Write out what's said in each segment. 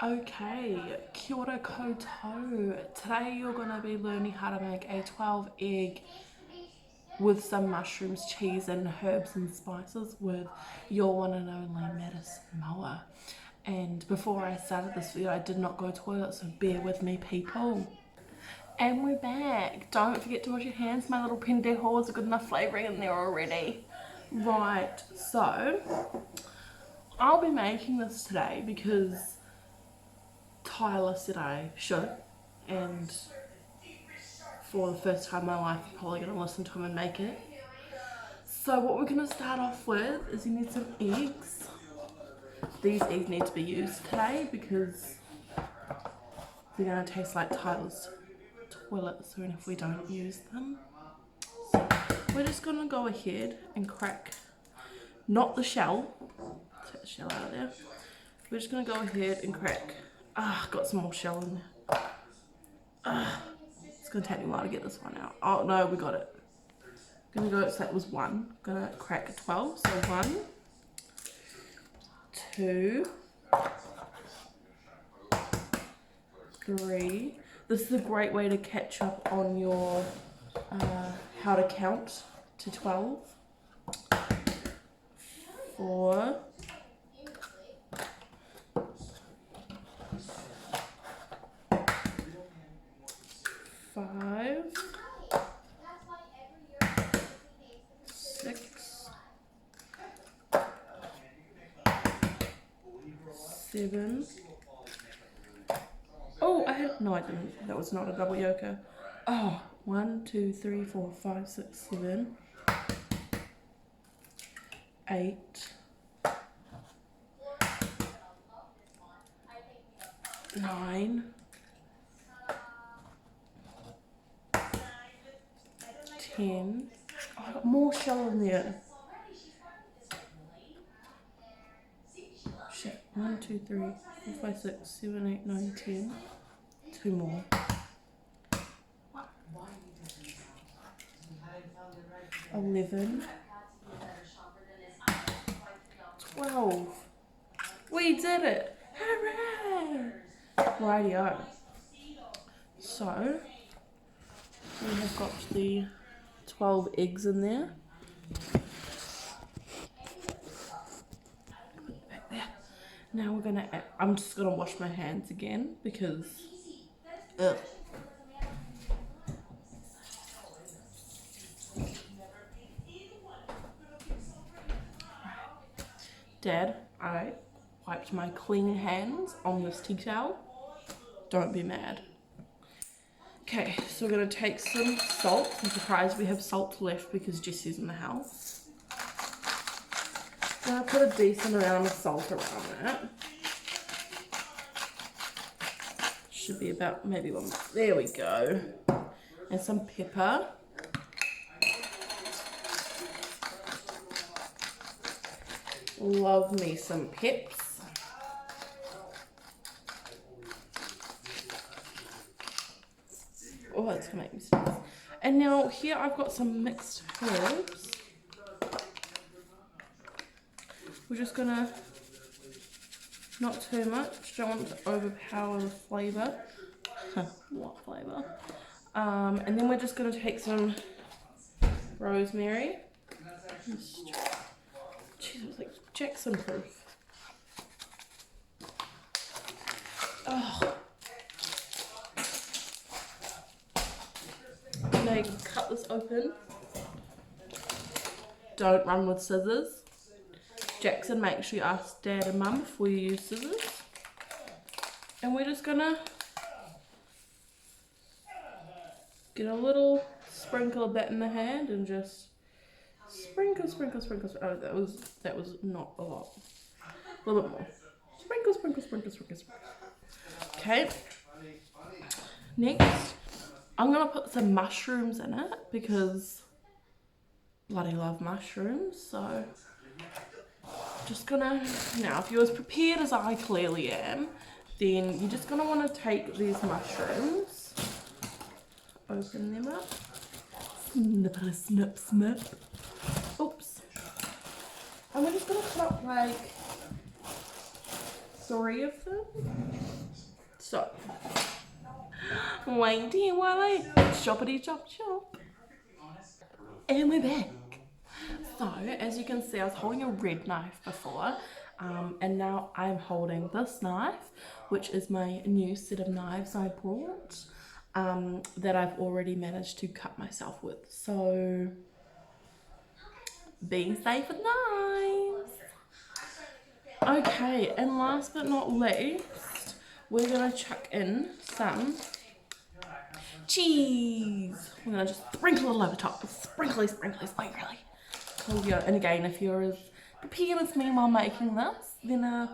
Okay, kia ora koutou. Today you're going to be learning how to make a 12 egg with some mushrooms, cheese and herbs and spices with your one and only Mattis Moa. And before I started this video I did not go to the toilet, so bear with me people. And we're back. Don't forget to wash your hands. My little pendejos are good enough flavouring in there already. Right, so I'll be making this today because Tyler said I should, and for the first time in my life I'm probably going to listen to him and make it. So what we're going to start off with is you need some eggs. These eggs need to be used today because they're going to taste like Tyler's toilet soon if we don't use them. So we're just going to go ahead and crack, not the shell, take the shell out of there. We're just going to go ahead and crack, got some more shell in there. It's going to take me a while to get this one out. Oh no, we got it. I'm going to go, so that was one. I'm going to crack 12, so 1, 2, 3. This is a great way to catch up on your how to count to 12. 4, 5, 6, 7. Oh, no, I didn't. That was not a double yoker. Oh, 1, 2, 3, 4, 5, 6, 7, 8, 9, 10. Oh, I got more shell in there. Shit. 1, 2, 3, 4, 5, 6, 7, 8, 9, 10. 2 more. 11. 12. We did it! Hooray! Rightio. So, we have got the 12 eggs in there. Put it back there. Now we're gonna add, I'm just gonna wash my hands again because, ugh. Dad, I wiped my clean hands on this tea towel. Don't be mad. Okay, so we're gonna take some salt. I'm surprised we have salt left because Jesse's in the house. Gonna put a decent amount of salt around it. Should be about maybe one. There we go. And some pepper. Love me some peps. Oh, that's gonna make me sneeze. And now here I've got some mixed herbs. We're just gonna, not too much, don't want to overpower the flavour. What flavour? And then we're just gonna take some rosemary. Jeez, it was like Jackson proof. Oh. Now you can cut this open. Don't run with scissors. Jackson, make sure you ask Dad and Mum before you use scissors. And we're just gonna get a little sprinkle of that in the hand and just sprinkle, sprinkle, sprinkle. Oh, that was not a lot. A little bit more. Sprinkle, sprinkle, sprinkle, sprinkle, sprinkle. Okay. Next, I'm gonna put some mushrooms in it because bloody love mushrooms. So, just gonna, now if you're as prepared as I clearly am, then you're just gonna want to take these mushrooms, open them up, snip, snip, snip. Oops. And we're just gonna cut up like three of them. So, waiting while I choppity chop chop. And we're back. So, as you can see, I was holding a red knife before, and now I'm holding this knife, which is my new set of knives I brought, that I've already managed to cut myself with. So, being safe with knives. Okay, and last but not least, we're gonna chuck in some cheese. We're gonna just sprinkle it all over top. Sprinkly, sprinkly, sprinkly. Oh yeah, and again, if you're as prepared as me while making this, then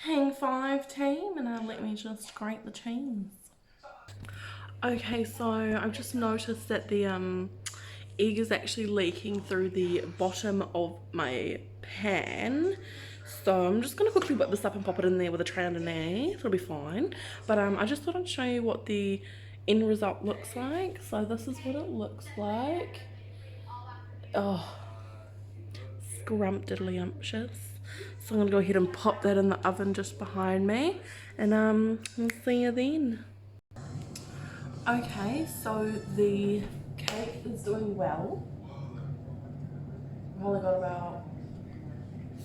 hang five team and let me just grate the cheese. Okay, so I've just noticed that the egg is actually leaking through the bottom of my pan. So I'm just gonna quickly whip this up and pop it in there with a tray underneath. It'll be fine. But I just thought I'd show you what the end result looks like. So this is what it looks like. Oh, scrumptiddlyumptious. So I'm gonna go ahead and pop that in the oven just behind me, and we'll see you then. Okay, so the cake is doing well. I've only got about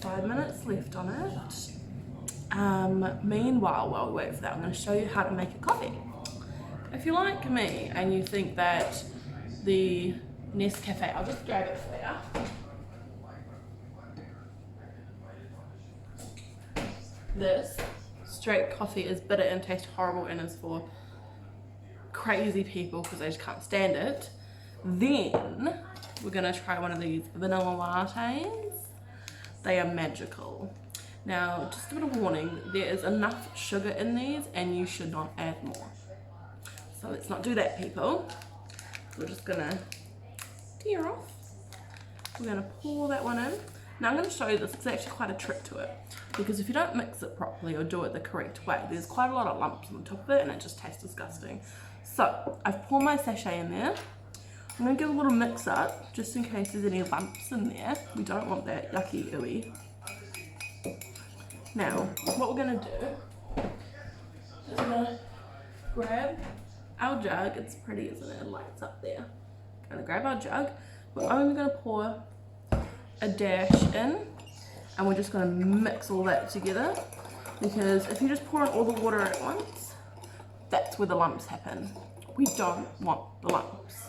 5 minutes left on it. Meanwhile, while we wait for that, I'm going to show you how to make a coffee. If you're like me and you think that the Nescafe, I'll just grab it for you. This straight coffee is bitter and tastes horrible and is for crazy people because they just can't stand it. Then we're going to try one of these vanilla lattes. They are magical. Now, just a bit of warning, there is enough sugar in these and you should not add more. So let's not do that, people. We're just gonna tear off. We're gonna pour that one in. Now I'm gonna show you this, it's actually quite a trick to it. Because if you don't mix it properly or do it the correct way, there's quite a lot of lumps on the top of it and it just tastes disgusting. So, I've poured my sachet in there. I'm going to give a little mix up, just in case there's any lumps in there. We don't want that yucky ooey. Now, what we're going to do is we're going to grab our jug. It's pretty, isn't it? It lights up there. Going to grab our jug. We're only going to pour a dash in, and we're just going to mix all that together. Because if you just pour in all the water at once, that's where the lumps happen. We don't want the lumps.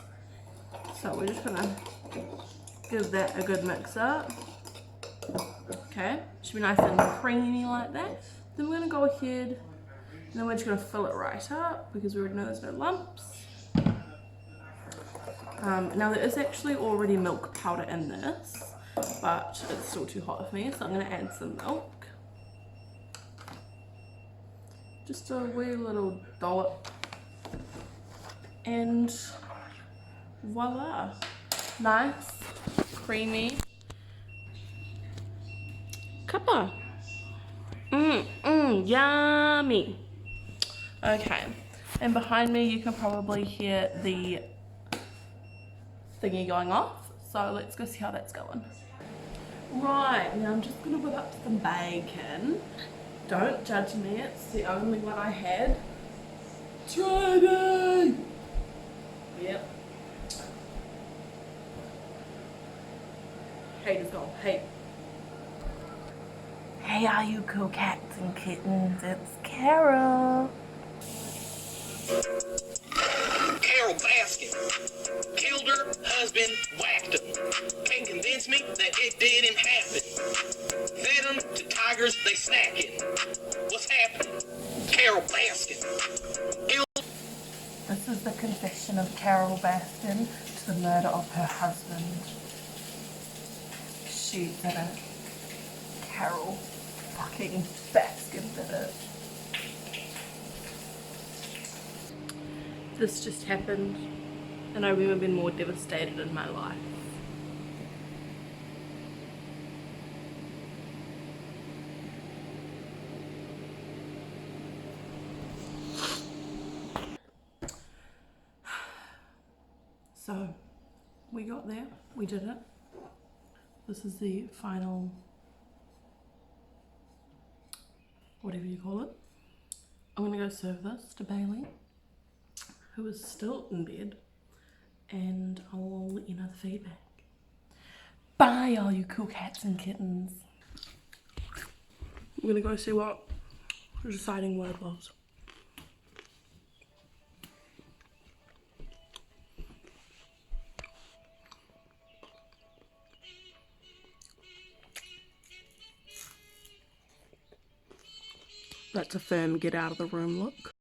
So we're just gonna give that a good mix up. Okay, should be nice and creamy like that. Then we're gonna go ahead and then we're just gonna fill it right up because we already know there's no lumps. Now there is actually already milk powder in this, but it's still too hot for me, so I'm gonna add some milk. Just a wee little dollop. And voila, nice, creamy cuppa. Yummy. Okay, and behind me you can probably hear the thingy going off, so let's go see how that's going. Right, now I'm just gonna whip up some bacon. Don't judge me, it's the only one I had. Try it! Yep. Hate is gone. Hate. Hey, all you cool cats and kittens, it's Carol. Carol Baskin killed her husband, whacked him. Can't convince me that it didn't happen. Fed them to tigers, they snacking. What's happening? Carol Baskin killed. This is the confession of Carol Baskin to the murder of her husband. She did it. Carol fucking Baskin did it. This just happened, and I've never been more devastated in my life. So, we got there, we did it. This is the final whatever you call it. I'm gonna go serve this to Bailey, who is still in bed, and I'll let you know the feedback. Bye, all you cool cats and kittens. I'm gonna go see what the deciding word was. That's a firm get out of the room look.